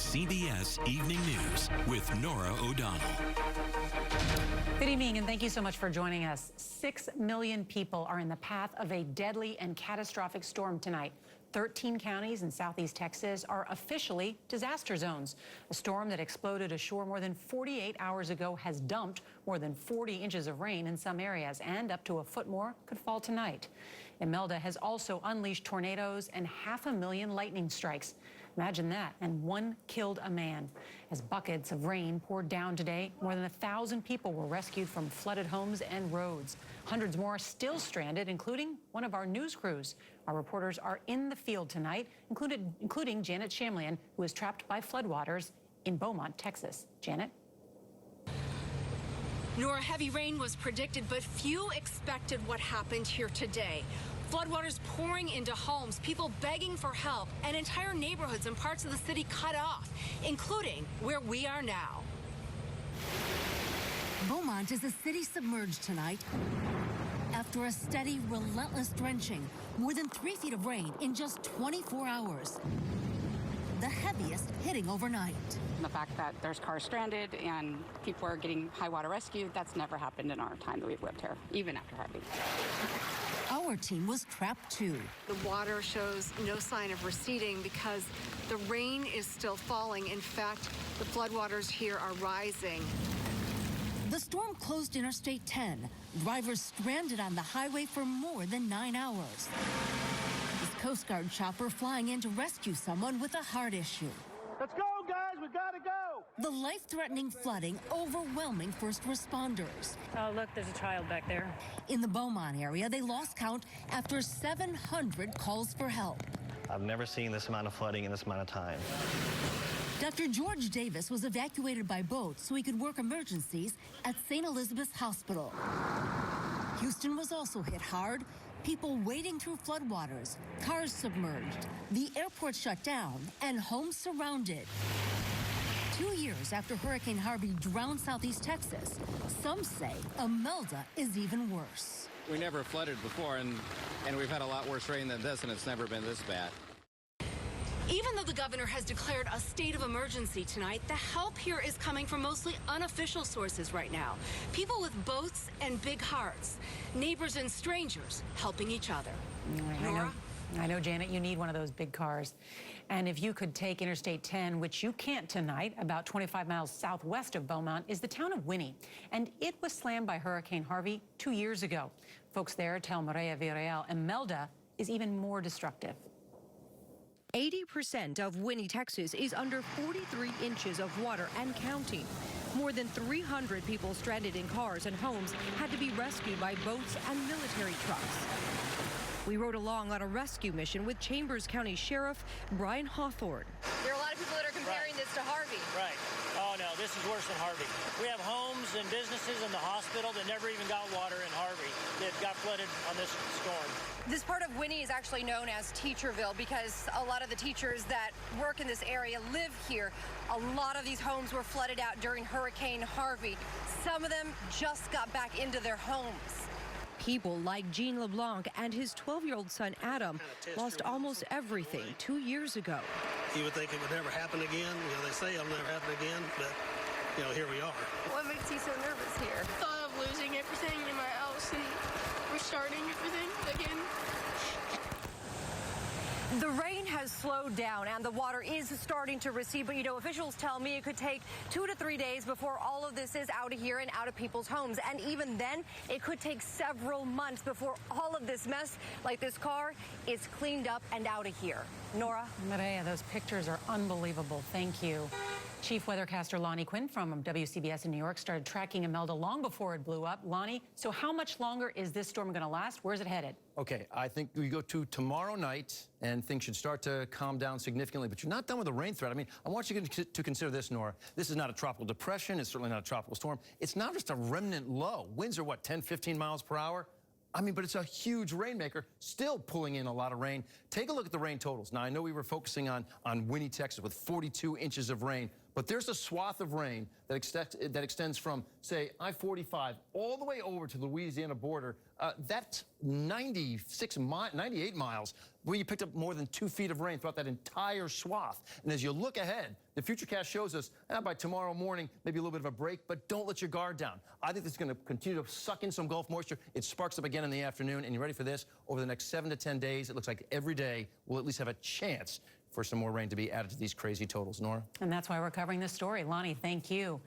CBS Evening News with Nora O'Donnell. Good evening, and thank you so much for joining us. 6 million people are in the path of a deadly and catastrophic storm tonight. 13 counties in southeast Texas are officially disaster zones. A storm that exploded ashore more than 48 hours ago has dumped more than 40 inches of rain in some areas, and up to a foot more could fall tonight. Imelda has also unleashed tornadoes and 500,000 lightning strikes. Imagine that, and one killed a man. As buckets of rain poured down today, more than 1,000 people were rescued from flooded homes and roads. Hundreds more are still stranded, including one of our news crews. Our reporters are in the field tonight, including Janet Shamlian, who is trapped by floodwaters in Beaumont, Texas. Janet? Nora, heavy rain was predicted, but few expected what happened here today. Floodwaters pouring into homes, people begging for help, and entire neighborhoods and parts of the city cut off, including where we are now. Beaumont is a city submerged tonight after a steady, relentless drenching. More than 3 feet of rain in just 24 hours. The heaviest hitting overnight. The fact that there's cars stranded and people are getting high water rescued, that's never happened in our time that we've lived here, even after Harvey. Our team was trapped too. The water shows no sign of receding because the rain is still falling. In fact, the floodwaters here are rising. The storm closed Interstate 10. Drivers stranded on the highway for more than 9 hours. This Coast Guard chopper flying in to rescue someone with a heart issue. Let's go, guys. We gotta go. The life-threatening flooding overwhelming first responders. Oh, look, there's a child back there. In the Beaumont area, they lost count after 700 calls for help. I've never seen this amount of flooding in this amount of time. Dr. George Davis was evacuated by boat so he could work emergencies at St. Elizabeth's Hospital. Houston was also hit hard. People wading through floodwaters, cars submerged, the airport shut down, and homes surrounded. 2 years after Hurricane Harvey drowned southeast Texas, some say Imelda is even worse. We never flooded before, and we've had a lot worse rain than this, and it's never been this bad. Even though the governor has declared a state of emergency tonight, the help here is coming from mostly unofficial sources right now. People with boats and big hearts, neighbors and strangers helping each other. I know, Janet, you need one of those big cars. And if you could take Interstate 10, which you can't tonight, about 25 miles southwest of Beaumont, is the town of Winnie. And it was slammed by Hurricane Harvey 2 years ago. Folks there tell Maria Villarreal Imelda is even more destructive. 80% of Winnie, Texas is under 43 inches of water and counting. More than 300 people stranded in cars and homes had to be rescued by boats and military trucks. We rode along on a rescue mission with Chambers County Sheriff Brian Hawthorne. There are a lot of people that are comparing this to Harvey. Right. Oh, no, this is worse than Harvey. We have homes and businesses in the hospital that never even got water in Harvey that got flooded on this storm. This part of Winnie is actually known as Teacherville because a lot of the teachers that work in this area live here. A lot of these homes were flooded out during Hurricane Harvey. Some of them just got back into their homes. People like Jean LeBlanc and his 12-year-old son Adam lost almost everything 2 years ago. You would think it would never happen again. You know, they say it'll never happen again, but, you know, here we are. What makes you so nervous here? Thought of losing everything in my house and restarting everything again. The rain has slowed down and the water is starting to recede, but you know, officials tell me it could take 2 to 3 days before all of this is out of here and out of people's homes. And even then, it could take several months before all of this mess, like this car, is cleaned up and out of here. Nora? Maria, those pictures are unbelievable. Thank you. Chief weathercaster Lonnie Quinn from WCBS in New York started tracking Imelda long before it blew up. Lonnie, so how much longer is this storm going to last? Where's it headed? Okay, I think we go to tomorrow night, and things should start to calm down significantly. But you're not done with the rain threat. I mean, I want you to consider this, Nora. This is not a tropical depression. It's certainly not a tropical storm. It's not just a remnant low. Winds are, what, 10, 15 miles per hour? I mean, but it's a huge rainmaker, still pulling in a lot of rain. Take a look at the rain totals. Now, I know we were focusing on Winnie, Texas, with 42 inches of rain, But there's a swath of rain that extends from, say, I-45 all the way over to the Louisiana border. That's 98 miles, where you picked up more than 2 feet of rain throughout that entire swath. And as you look ahead, the Futurecast shows us by tomorrow morning, maybe a little bit of a break, but don't let your guard down. I think this is going to continue to suck in some Gulf moisture. It sparks up again in the afternoon, and you ready for this? Over the next 7 to 10 days, it looks like every day we'll at least have a chance for some more rain to be added to these crazy totals. Nora? And that's why we're covering this story. Lonnie, thank you.